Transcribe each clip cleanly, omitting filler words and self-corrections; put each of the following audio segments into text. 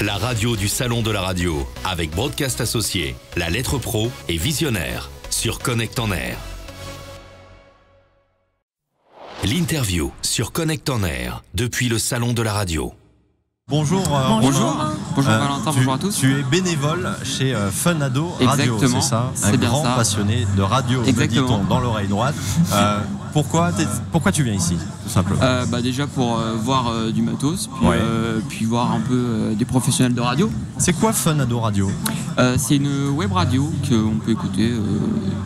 La radio du Salon de la radio, avec Broadcast Associés, La Lettre Pro et Visionnaire, sur Connect en Air. L'interview sur Connect en Air, depuis le Salon de la radio. Bonjour. Bonjour Valentin, bonjour à tous. Tu es bénévole chez Fun Ado Radio, c'est ça? C'est bien grand ça. Passionné de radio, me dit-on dans l'oreille droite. Pourquoi tu viens ici, tout simplement? Déjà pour voir du matos, puis voir un peu des professionnels de radio. C'est quoi Fun Ado Radio? C'est une web radio qu'on peut écouter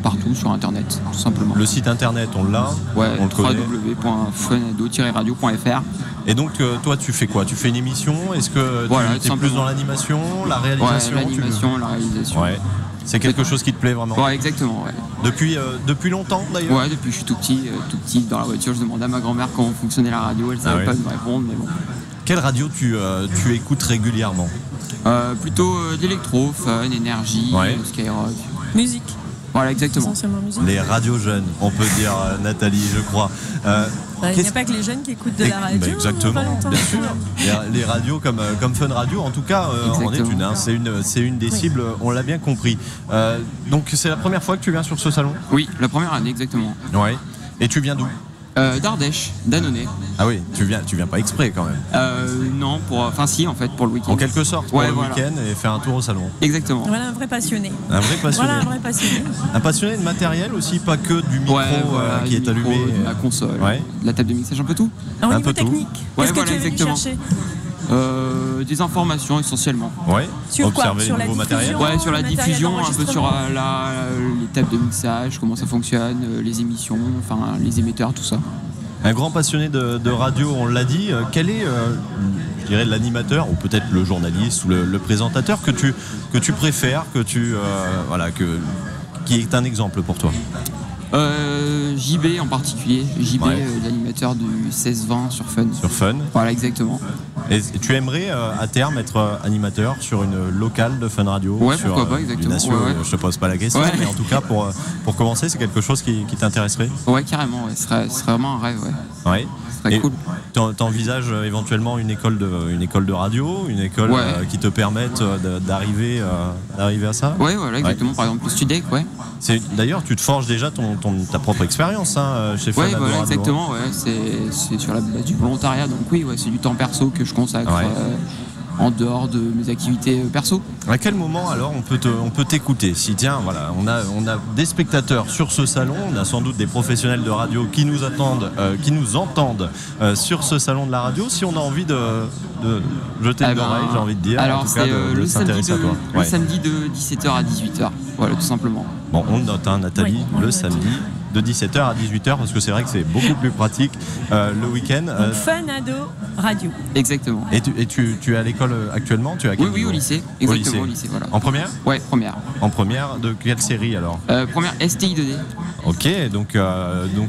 partout sur internet, tout simplement. Le site internet, on l'a? Ouais, on le connaît. www.funado-radio.fr. Et donc toi tu fais quoi? Tu fais une émission? Est-ce que tu es plus dans l'animation, la réalisation? Ouais, l'animation, la réalisation. Ouais. C'est quelque chose qui te plaît vraiment? Ouais, exactement. Ouais. Depuis longtemps d'ailleurs? Ouais, depuis que je suis tout petit dans la voiture, je demandais à ma grand-mère comment fonctionnait la radio, elle savait pas me répondre, mais bon. Quelle radio tu écoutes régulièrement? Plutôt d'électro, fun, énergie, Skyrock. Musique. Voilà, exactement. Les radios jeunes, on peut dire, Nathalie, je crois. Il n'y a pas que les jeunes qui écoutent de la radio. Exactement, bien sûr. Les radios comme Fun Radio, en tout cas, en est une. Hein, c'est une des cibles, on l'a bien compris. Donc c'est la première fois que tu viens sur ce salon? Oui, la première année, exactement. Ouais. Et tu viens d'où? D'Ardèche, d'Annonay. Ah oui, tu viens pas exprès quand même? Non, si en fait, pour le week-end. En quelque sorte, pour le week-end et faire un tour au salon. Exactement. Voilà un vrai passionné. Un vrai passionné. Voilà un vrai passionné. Un passionné de matériel aussi, pas que du micro qui est allumé. De la console, de la table de mixage, un peu tout. Au niveau technique, qu'est-ce que tu es venu chercher? Des informations essentiellement. Ouais. Sur quoi? Sur la diffusion? Ouais, sur la diffusion, un peu sur les tables de mixage, comment ça fonctionne, les émissions, enfin les émetteurs, tout ça. Un grand passionné de radio, on l'a dit. Quel est, je dirais, l'animateur ou peut-être le journaliste ou le présentateur que tu préfères, qui est un exemple pour toi? JB en particulier, l'animateur du 16-20 sur Fun. Sur Fun. Voilà, exactement. Et tu aimerais à terme être animateur sur une locale de Fun Radio? Ouais, pourquoi pas, exactement. Je te pose pas la question, mais en tout cas pour commencer, c'est quelque chose qui t'intéresserait? Ouais, carrément, ce serait vraiment un rêve, ouais. Ce serait cool. T'envisages éventuellement une école de radio, une école qui te permette d'arriver à ça? Ouais, voilà, exactement. Par exemple, le Studec, D'ailleurs, tu te forges déjà ta propre expérience chez Fun Radio. Voilà, exactement. C'est sur la base du volontariat, donc c'est du temps perso que je consacre en dehors de mes activités perso. À quel moment alors on peut t'écouter? Si tiens, voilà, on a des spectateurs sur ce salon, on a sans doute des professionnels de radio qui nous entendent sur ce salon de la radio. Si on a envie de jeter une oreille, j'ai envie de dire, alors en tout cas de s'intéresser à toi. Le samedi de 17h à 18h, voilà, tout simplement. Bon, on note, Nathalie, le samedi de 17h à 18h, parce que c'est vrai que c'est beaucoup plus pratique le week-end. Fun Ado Radio. Exactement. Et tu es à l'école actuellement? Oui, au lycée. Exactement, au lycée, voilà. En première? Ouais, première. En première, de quelle série alors? Première STI 2D. Ok, donc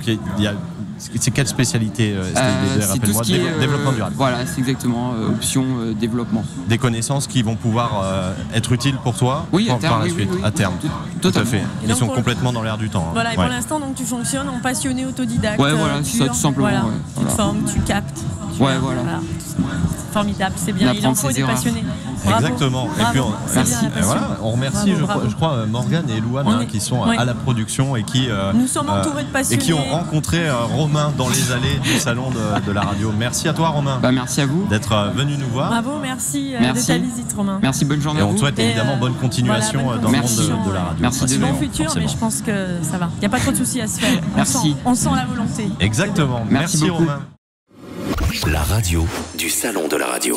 il y a... C'est quelle spécialité STI 2D? Rappelle-moi, développement durable. Voilà, c'est exactement option développement. Des connaissances qui vont pouvoir être utiles pour toi par la suite, à terme. Tout à fait. Ils sont complètement dans l'air du temps. Voilà, et pour l'instant, donc tu fonctionnes en passionné autodidacte. Ouais, voilà, c'est ça, tout simplement. Voilà. Tu te formes, tu captes. Voilà. Formidable, c'est bien. Il en faut des passionnés. Bravo. Exactement. Bravo. Et puis on remercie, je crois, Morgane et Louane qui sont à la production et qui nous sommes entourés de passionnés et qui ont rencontré Romain dans les allées du salon de la radio. Merci à toi, Romain. Merci à vous d'être venu nous voir. Bravo, merci de ta visite, Romain. Merci, bonne journée. Et on te souhaite évidemment bonne continuation dans le monde de la radio. Merci de mon futur, mais je pense que ça va. Il n'y a pas trop de soucis à se faire. On sent la volonté. Exactement. Merci beaucoup. Romain. La radio du Salon de la radio.